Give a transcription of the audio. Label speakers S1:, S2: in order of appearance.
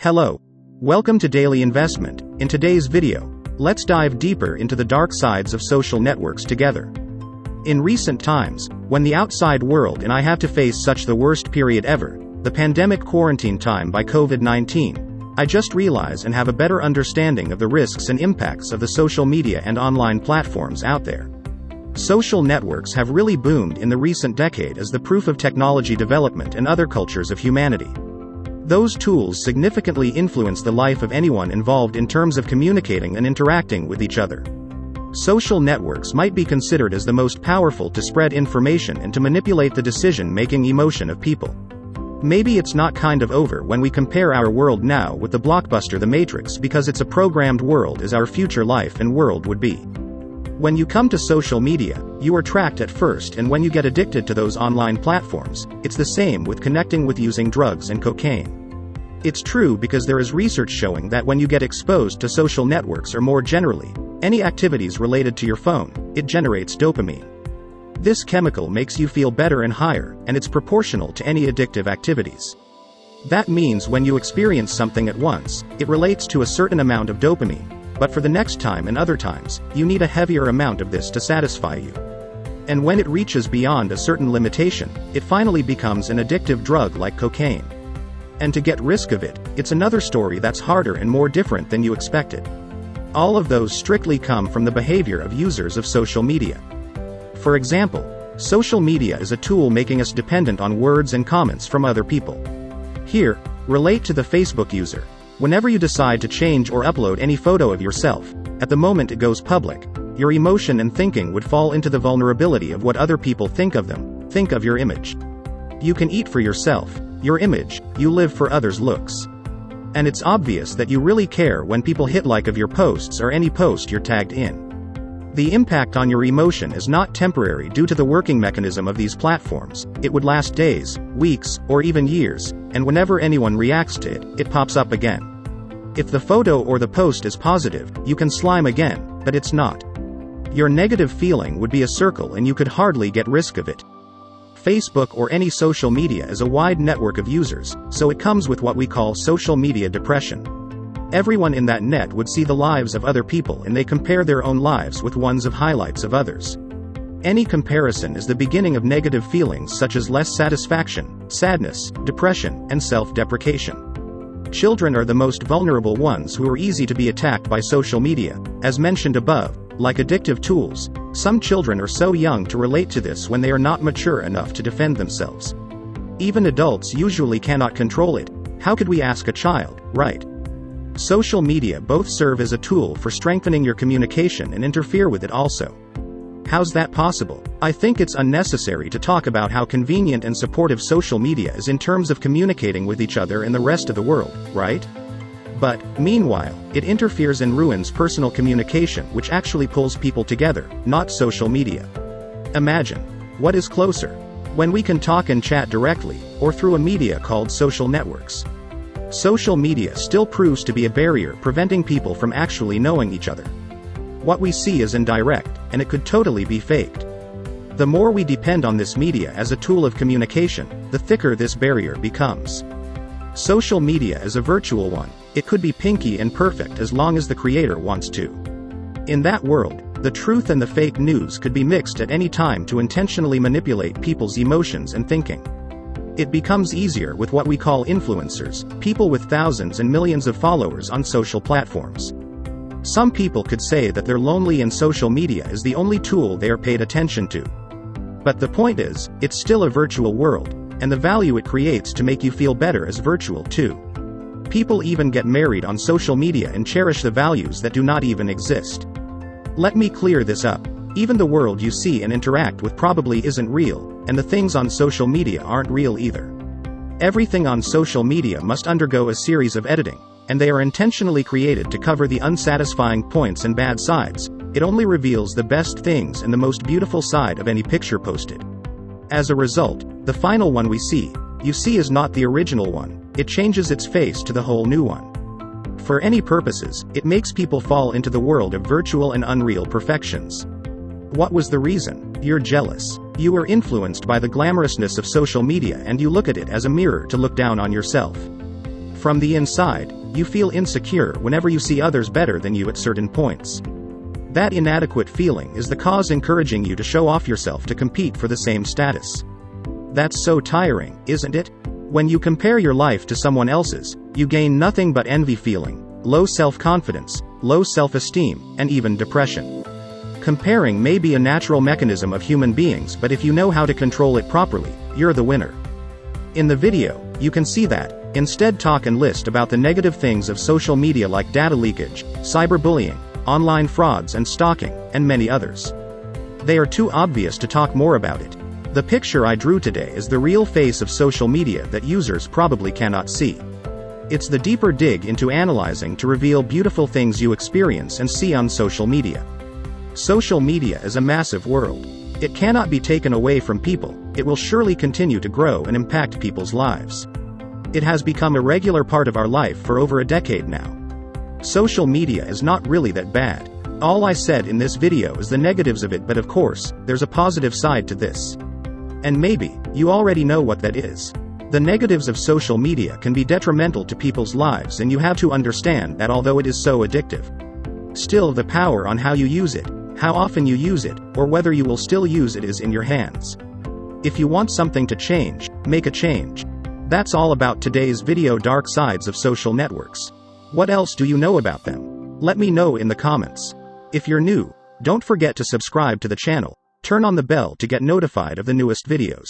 S1: Hello. Welcome to Daily Investment. In today's video, let's dive deeper into the dark sides of social networks together. In recent times, when the outside world and I have to face such the worst period ever, the pandemic quarantine time by COVID-19, I just realize and have a better understanding of the risks and impacts of the social media and online platforms out there. Social networks have really boomed in the recent decade as the proof of technology development and other cultures of humanity. Those tools significantly influence the life of anyone involved in terms of communicating and interacting with each other. Social networks might be considered as the most powerful to spread information and to manipulate the decision-making emotion of people. Maybe it's not kind of over when we compare our world now with the blockbuster The Matrix because it's a programmed world as our future life and world would be. When you come to social media, you are tracked at first, and when you get addicted to those online platforms, it's the same with connecting with using drugs and cocaine. It's true because there is research showing that when you get exposed to social networks or more generally, any activities related to your phone, it generates dopamine. This chemical makes you feel better and higher, and it's proportional to any addictive activities. That means when you experience something at once, it relates to a certain amount of dopamine, but for the next time and other times, you need a heavier amount of this to satisfy you. And when it reaches beyond a certain limitation, it finally becomes an addictive drug like cocaine. And to get rid of it, it's another story that's harder and more different than you expected. All of those strictly come from the behavior of users of social media. For example, social media is a tool making us dependent on words and comments from other people. Here, relate to the Facebook user. Whenever you decide to change or upload any photo of yourself, at the moment it goes public, your emotion and thinking would fall into the vulnerability of what other people think of them. Think of your image. You can eat for yourself, your image, you live for others' looks. And it's obvious that you really care when people hit like of your posts or any post you're tagged in. The impact on your emotion is not temporary due to the working mechanism of these platforms. It would last days, weeks, or even years, and whenever anyone reacts to it, it pops up again. If the photo or the post is positive, you can slime again, but it's not. Your negative feeling would be a circle and you could hardly get rid of it. Facebook or any social media is a wide network of users, so it comes with what we call social media depression. Everyone in that net would see the lives of other people and they compare their own lives with ones of highlights of others. Any comparison is the beginning of negative feelings such as less satisfaction, sadness, depression, and self-deprecation. Children are the most vulnerable ones who are easy to be attacked by social media, as mentioned above. Like addictive tools, some children are so young to relate to this when they are not mature enough to defend themselves. Even adults usually cannot control it. How could we ask a child, right? Social media both serve as a tool for strengthening your communication and interfere with it also. How's that possible? I think it's unnecessary to talk about how convenient and supportive social media is in terms of communicating with each other and the rest of the world, right? But, meanwhile, it interferes and ruins personal communication, which actually pulls people together, not social media. Imagine. What is closer? When we can talk and chat directly, or through a media called social networks. Social media still proves to be a barrier preventing people from actually knowing each other. What we see is indirect, and it could totally be faked. The more we depend on this media as a tool of communication, the thicker this barrier becomes. Social media is a virtual one. It could be pinky and perfect as long as the creator wants to. In that world, the truth and the fake news could be mixed at any time to intentionally manipulate people's emotions and thinking. It becomes easier with what we call influencers, people with thousands and millions of followers on social platforms. Some people could say that they're lonely and social media is the only tool they are paid attention to. But the point is, it's still a virtual world, and the value it creates to make you feel better is virtual too. People even get married on social media and cherish the values that do not even exist. Let me clear this up. Even the world you see and interact with probably isn't real, and the things on social media aren't real either. Everything on social media must undergo a series of editing, and they are intentionally created to cover the unsatisfying points and bad sides. It only reveals the best things and the most beautiful side of any picture posted. As a result, the final one you see is not the original one. It changes its face to the whole new one. For any purposes, it makes people fall into the world of virtual and unreal perfections. What was the reason? You're jealous. You are influenced by the glamorousness of social media and you look at it as a mirror to look down on yourself. From the inside, you feel insecure whenever you see others better than you at certain points. That inadequate feeling is the cause encouraging you to show off yourself to compete for the same status. That's so tiring, isn't it? When you compare your life to someone else's, you gain nothing but envy feeling, low self-confidence, low self-esteem, and even depression. Comparing may be a natural mechanism of human beings, but if you know how to control it properly, you're the winner. In the video, you can see that. Instead, talk and list about the negative things of social media like data leakage, cyberbullying, online frauds and stalking, and many others. They are too obvious to talk more about it. The picture I drew today is the real face of social media that users probably cannot see. It's the deeper dig into analyzing to reveal beautiful things you experience and see on social media. Social media is a massive world. It cannot be taken away from people. It will surely continue to grow and impact people's lives. It has become a regular part of our life for over a decade now. Social media is not really that bad. All I said in this video is the negatives of it, but of course, there's a positive side to this. And maybe, you already know what that is. The negatives of social media can be detrimental to people's lives, and you have to understand that although it is so addictive, still the power on how you use it, how often you use it, or whether you will still use it is in your hands. If you want something to change, make a change. That's all about today's video: dark sides of social networks. What else do you know about them? Let me know in the comments. If you're new, don't forget to subscribe to the channel, turn on the bell to get notified of the newest videos.